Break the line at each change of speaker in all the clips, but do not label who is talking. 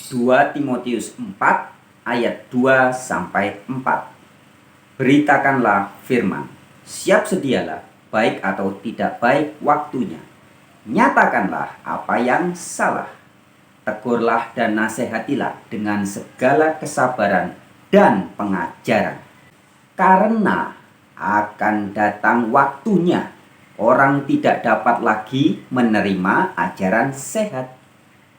2 Timotius 4 ayat 2 sampai 4. Beritakanlah firman, siap sedialah, baik atau tidak baik waktunya. Nyatakanlah apa yang salah. Tegurlah dan nasihatilah dengan segala kesabaran dan pengajaran. Karena akan datang waktunya orang tidak dapat lagi menerima ajaran sehat,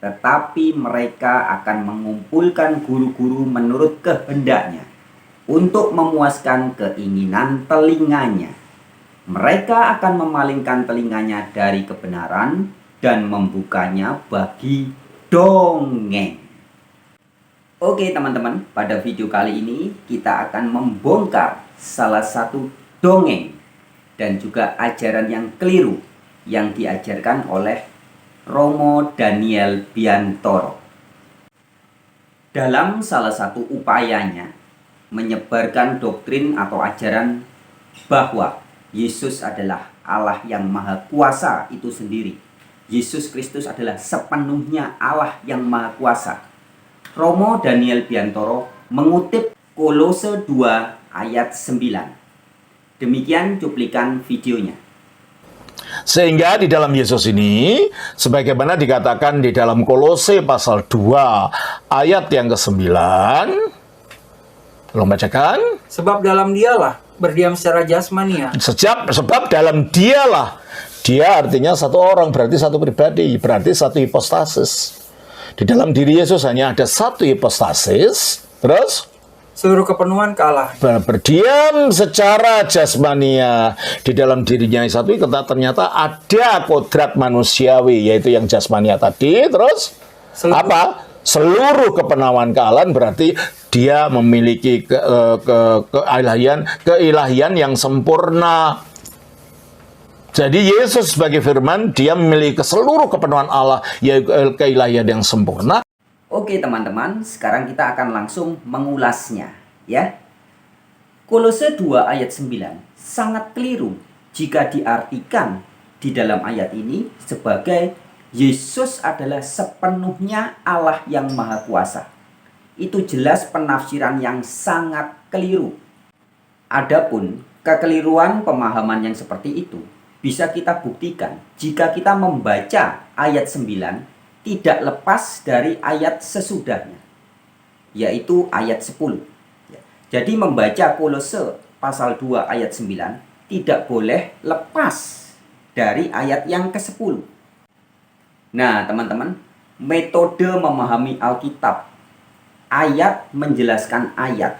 tetapi mereka akan mengumpulkan guru-guru menurut kehendaknya untuk memuaskan keinginan telinganya. Mereka akan memalingkan telinganya dari kebenaran dan membukanya bagi dongeng. Oke teman-teman, pada video kali ini kita akan membongkar salah satu dongeng dan juga ajaran yang keliru yang diajarkan oleh Romo Daniel Biantoro. Dalam salah satu upayanya menyebarkan doktrin atau ajaran bahwa Yesus adalah Allah yang Maha Kuasa itu sendiri. Yesus Kristus adalah sepenuhnya Allah yang Maha Kuasa. Romo Daniel Biantoro mengutip Kolose 2 ayat 9. Demikian cuplikan videonya.
Sehingga di dalam Yesus ini, sebagaimana dikatakan di dalam Kolose pasal 2 ayat yang ke-9, belum bacakan?
Sebab dalam dialah berdiam secara jasmania.
Sebab dalam dialah. Dia artinya satu orang, berarti satu pribadi, berarti satu hipostasis. Di dalam diri Yesus hanya ada satu hipostasis. Terus?
Seluruh kepenuhan Allah.
Berdiam secara jasmania. Di dalam dirinya satu ternyata ada kodrat manusiawi, yaitu yang jasmania tadi. Terus? Apa? Seluruh kepenuhan kealahan berarti dia memiliki keilahian yang sempurna. Jadi Yesus sebagai firman, dia memiliki seluruh kepenuhan Allah, yaitu keilahian yang sempurna.
Oke teman-teman, sekarang kita akan langsung mengulasnya ya. Kolose 2 ayat 9 sangat keliru jika diartikan di dalam ayat ini sebagai Yesus adalah sepenuhnya Allah yang Maha Kuasa. Itu jelas penafsiran yang sangat keliru. Adapun kekeliruan pemahaman yang seperti itu bisa kita buktikan jika kita membaca ayat 9 tidak lepas dari ayat sesudahnya, yaitu ayat 10. Jadi membaca Kolose pasal 2 ayat 9 tidak boleh lepas dari ayat yang ke-10. Nah teman-teman, metode memahami Alkitab, ayat menjelaskan ayat,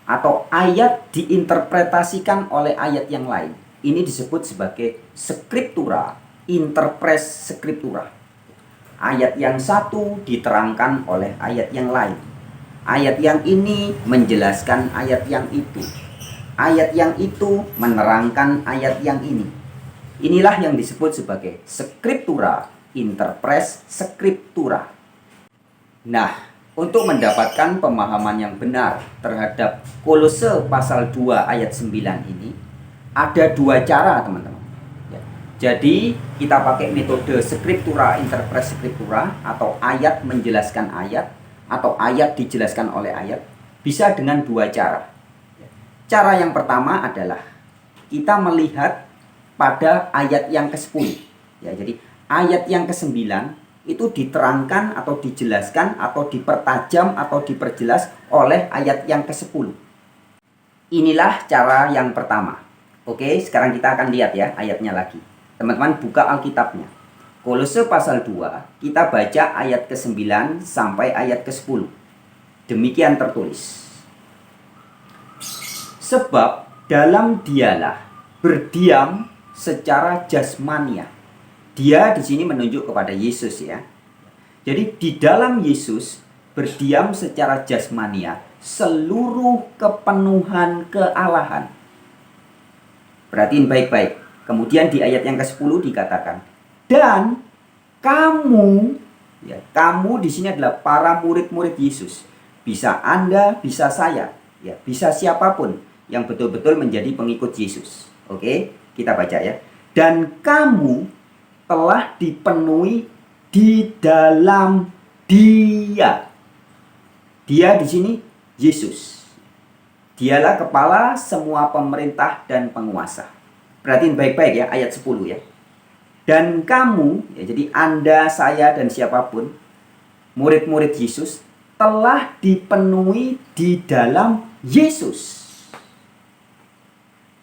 atau ayat diinterpretasikan oleh ayat yang lain, ini disebut sebagai scriptura, interpres scriptura. Ayat yang satu diterangkan oleh ayat yang lain. Ayat yang ini menjelaskan ayat yang itu. Ayat yang itu menerangkan ayat yang ini. Inilah yang disebut sebagai scriptura, interpres scriptura. Nah, untuk mendapatkan pemahaman yang benar terhadap Kolose pasal 2 ayat 9 ini, ada dua cara teman-teman. Jadi kita pakai metode scriptura, interpres scriptura, atau ayat menjelaskan ayat, atau ayat dijelaskan oleh ayat, bisa dengan dua cara. Cara yang pertama adalah kita melihat pada ayat yang ke-10. Ya, jadi ayat yang ke-9 itu diterangkan atau dijelaskan atau dipertajam atau diperjelas oleh ayat yang ke-10. Inilah cara yang pertama. Oke, sekarang kita akan lihat ya ayatnya lagi. Teman-teman buka Alkitabnya. Kolose pasal 2, kita baca ayat ke-9 sampai ayat ke-10. Demikian tertulis. Sebab dalam dialah berdiam secara jasmania. Dia di sini menunjuk kepada Yesus ya. Jadi di dalam Yesus berdiam secara jasmania seluruh kepenuhan kealahan. Perhatiin baik-baik. Kemudian di ayat yang ke-10 dikatakan, dan kamu, ya, kamu di sini adalah para murid-murid Yesus. Bisa Anda, bisa saya, ya, bisa siapapun yang betul-betul menjadi pengikut Yesus. Oke, kita baca ya. Dan kamu telah dipenuhi di dalam Dia. Dia di sini Yesus. Dialah kepala semua pemerintah dan penguasa. Perhatiin baik-baik ya ayat 10 ya. Dan kamu, ya, jadi Anda, saya, dan siapapun, murid-murid Yesus, telah dipenuhi di dalam Yesus.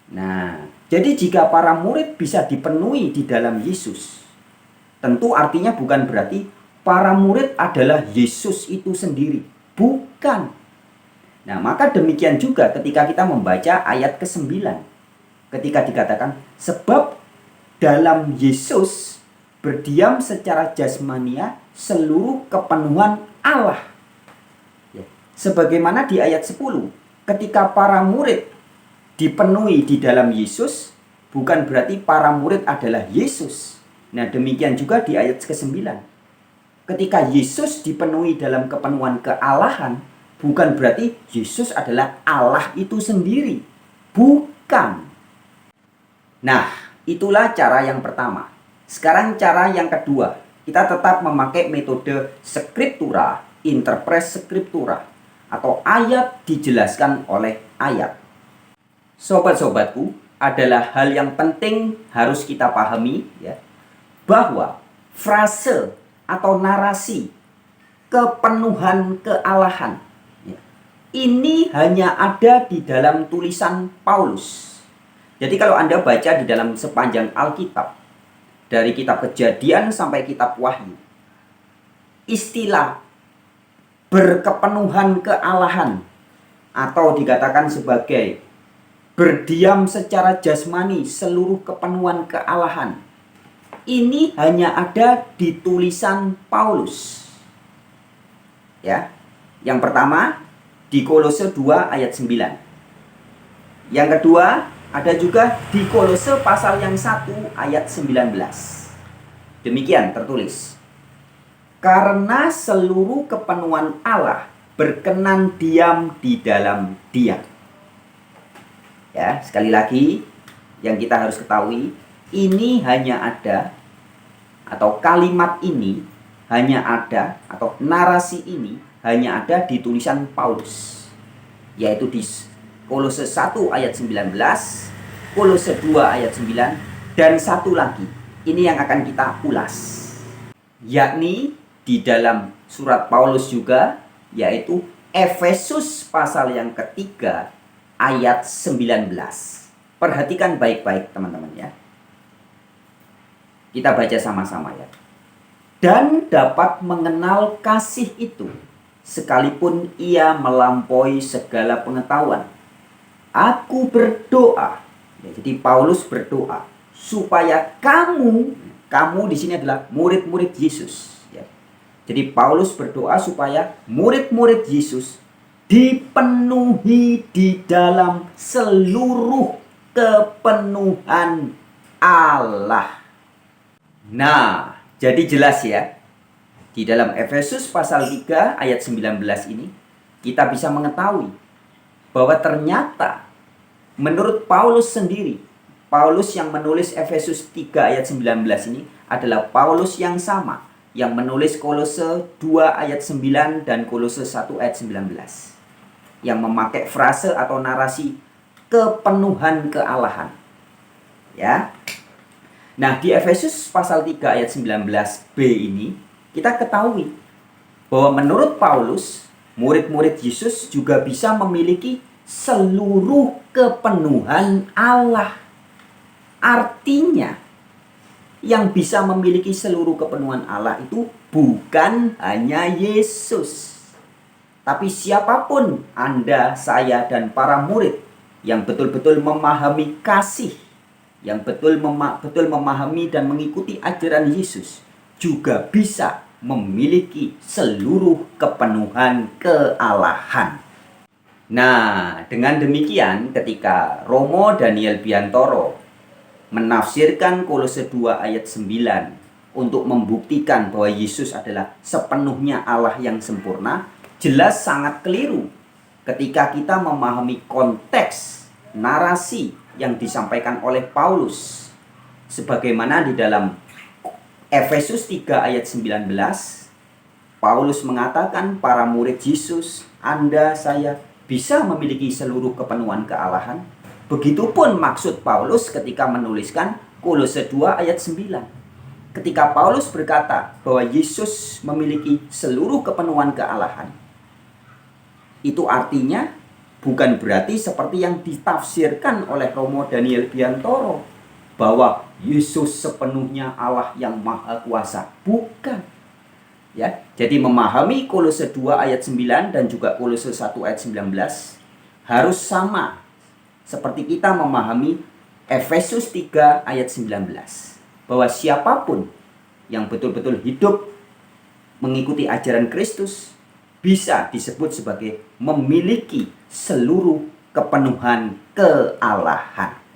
Nah, jadi jika para murid bisa dipenuhi di dalam Yesus, tentu artinya bukan berarti para murid adalah Yesus itu sendiri. Bukan. Nah, maka demikian juga ketika kita membaca ayat ke-9. Ketika dikatakan, sebab dalam Yesus berdiam secara jasmania seluruh kepenuhan Allah. Ya. Sebagaimana di ayat 10, ketika para murid dipenuhi di dalam Yesus, bukan berarti para murid adalah Yesus. Nah, demikian juga di ayat ke-9. Ketika Yesus dipenuhi dalam kepenuhan kealahan, bukan berarti Yesus adalah Allah itu sendiri. Bukan. Nah, itulah cara yang pertama. Sekarang cara yang kedua. Kita tetap memakai metode scriptura, interpres scriptura, atau ayat dijelaskan oleh ayat. Sobat-sobatku, adalah hal yang penting harus kita pahami ya, bahwa frase atau narasi kepenuhan kealahan ya, ini hanya ada di dalam tulisan Paulus. Jadi kalau Anda baca di dalam sepanjang Alkitab, dari kitab Kejadian sampai kitab Wahyu, istilah berkepenuhan kealahan atau dikatakan sebagai berdiam secara jasmani seluruh kepenuhan kealahan, ini hanya ada di tulisan Paulus. Ya. Yang pertama di Kolose 2 ayat 9. Yang kedua ada juga di Kolose pasal yang 1 ayat 19. Demikian tertulis. Karena seluruh kepenuhan Allah berkenan diam di dalam Dia. Ya, sekali lagi yang kita harus ketahui, ini hanya ada atau kalimat ini hanya ada atau narasi ini hanya ada di tulisan Paulus, yaitu di Kolose 1 ayat 19, Kolose 2 ayat 9, dan satu lagi. Ini yang akan kita ulas, yakni di dalam surat Paulus juga, yaitu Efesus pasal yang ketiga ayat 19. Perhatikan baik-baik teman-teman ya. Kita baca sama-sama ya. Dan dapat mengenal kasih itu, sekalipun ia melampaui segala pengetahuan. Aku berdoa. Ya, jadi Paulus berdoa supaya kamu di sini adalah murid-murid Yesus. Ya. Jadi Paulus berdoa supaya murid-murid Yesus dipenuhi di dalam seluruh kepenuhan Allah. Nah, jadi jelas ya. Di dalam Efesus pasal 3 ayat 19 ini kita bisa mengetahui bahwa ternyata menurut Paulus sendiri, Paulus yang menulis Efesus 3 ayat 19 ini adalah Paulus yang sama yang menulis Kolose 2 ayat 9 dan Kolose 1 ayat 19. Yang memakai frase atau narasi kepenuhan kealahan. Ya. Nah, di Efesus pasal 3 ayat 19b ini kita ketahui bahwa menurut Paulus, murid-murid Yesus juga bisa memiliki seluruh kepenuhan Allah. Artinya, yang bisa memiliki seluruh kepenuhan Allah itu bukan hanya Yesus, tapi siapapun Anda, saya, dan para murid yang betul-betul memahami kasih, yang betul memahami dan mengikuti ajaran Yesus, juga bisa memiliki seluruh kepenuhan kealahan. Nah, dengan demikian ketika Romo Daniel Biantoro menafsirkan Kolose 2 ayat 9 untuk membuktikan bahwa Yesus adalah sepenuhnya Allah yang sempurna, jelas sangat keliru ketika kita memahami konteks narasi yang disampaikan oleh Paulus. Sebagaimana di dalam Efesus 3 ayat 19, Paulus mengatakan para murid Yesus, Anda, saya bisa memiliki seluruh kepenuhan kealahan. Begitupun maksud Paulus ketika menuliskan Kolose 2 ayat 9. Ketika Paulus berkata bahwa Yesus memiliki seluruh kepenuhan kealahan, itu artinya bukan berarti seperti yang ditafsirkan oleh Romo Daniel Biantoro, bahwa Yesus sepenuhnya Allah yang maha kuasa. Bukan. Ya, jadi memahami Kolose 2 ayat 9 dan juga Kolose 1 ayat 19 harus sama seperti kita memahami Efesus 3 ayat 19, bahwa siapapun yang betul-betul hidup mengikuti ajaran Kristus bisa disebut sebagai memiliki seluruh kepenuhan kealahan.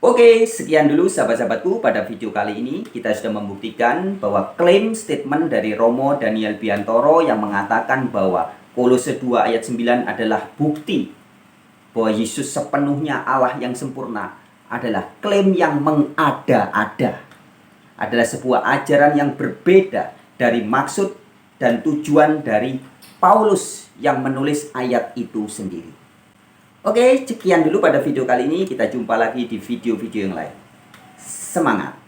Oke, sekian dulu sahabat-sahabatku pada video kali ini. Kita sudah membuktikan bahwa klaim statement dari Romo Daniel Biantoro yang mengatakan bahwa Kolose 2 ayat 9 adalah bukti bahwa Yesus sepenuhnya Allah yang sempurna adalah klaim yang mengada-ada. Adalah sebuah ajaran yang berbeda dari maksud dan tujuan dari Paulus yang menulis ayat itu sendiri. Oke, sekian dulu pada video kali ini. Kita jumpa lagi di video-video yang lain. Semangat!